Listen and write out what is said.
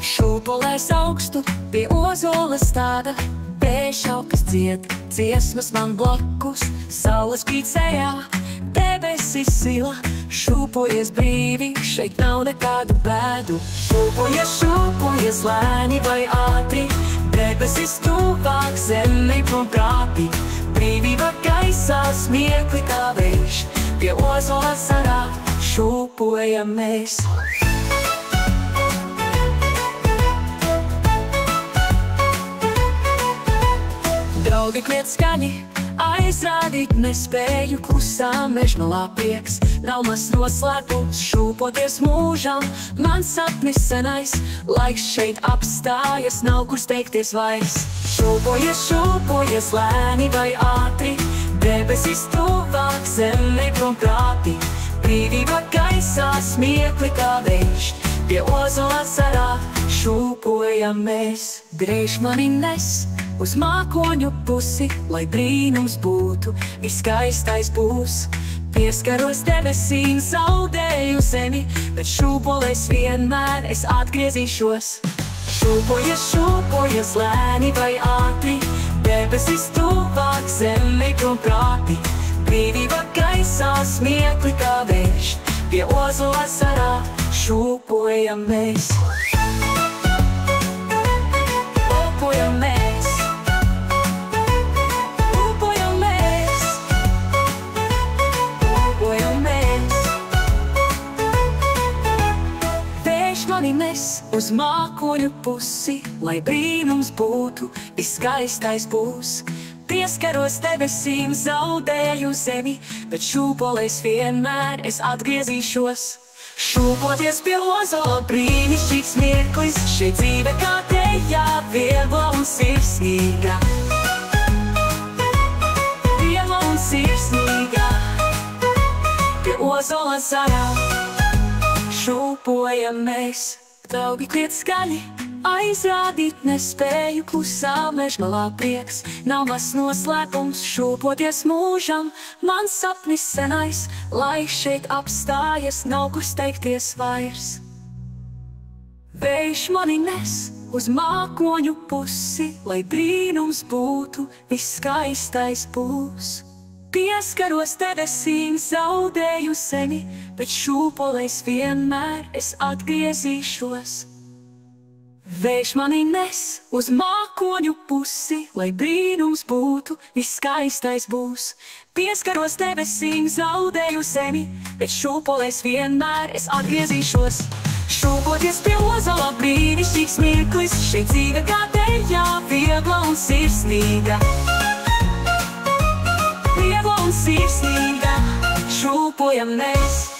Šūpolēs augstu pie ozola stāda, Bēšaukas dzied, dziesmas man blakus, saules spīdējā, debesis sila. Šūpojies brīvi, šeit nav nekādu bēdu. Šūpojies, šūpojies lēni vai ātri, debesis tuvāk, zemi prom krāpi. Brīvība gaisā, smiekli kā vējš, pie ozola sarā šūpojam mēs. Draugi kliedz skaņi, aizrādīt nespēju, klusā mežmalā prieks. Nav maz noslēpums, šūpoties mūžam, mans sapnis senais, laiks šeit apstājas, nav kur steigties vairs. Šūpojies, šūpojies lēni vai ātri, debesis tuvāk, zemi prom krāpi. Brīvība gaisā, smiekli kā vējš, pie ozola sarā šūpojam mēs. Griež mani nes uz mākoņu pusi, lai brīnums būtu, viskaistais būs. Pieskaros debesīm, zaudēju zemi, bet šūpolēs vienmēr es atgriezīšos. Šūpojies, šūpojies lēni vai ātri, debesis tuvāk, zemi prom krāpi. Brīvība gaisā, smiekli kā vējš, pie ozola sarā šūpojam mēs. Šūpojam mēs. Mani nes uz mākoņu pusi, lai brīnums būtu, viskaistais būs. Pieskaros debesīm, zaudēju zemi, bet šūpolēs vienmēr es atgriezīšos. Šūpoties pie ozola brīnišķīgs mirklis, šī dzīve kā tejā, viegla un sirsnīga. Viegla un sirsnīga, pie ozola sarā šūpojam mēs. Draugi kliedz skaļi, aizrādīt nespēju, klusā mežmalā prieks. Nav maz noslēpums, šūpoties mūžam, mans sapnis senais, laiks šeit apstājas, nav kur steigties vairs. Vējš mani nes uz mākoņu pusi, lai brīnums būtu, viskaistais būs. Pieskaros debesīm, zaudēju zemi, bet šūpolēs vienmēr es atgriezīšos. Vējš mani nes uz mākoņu pusi, lai brīnums būtu, viskaistais būs. Pieskaros debesīm, zaudēju zemi, bet šūpolēs vienmēr es atgriezīšos. Šūpoties pie ozola brīnišķīgs mirklis, šī dzīve kā tejā, viegla un sirsnīga. Viegla un sirsnīga, šūpojam mēs.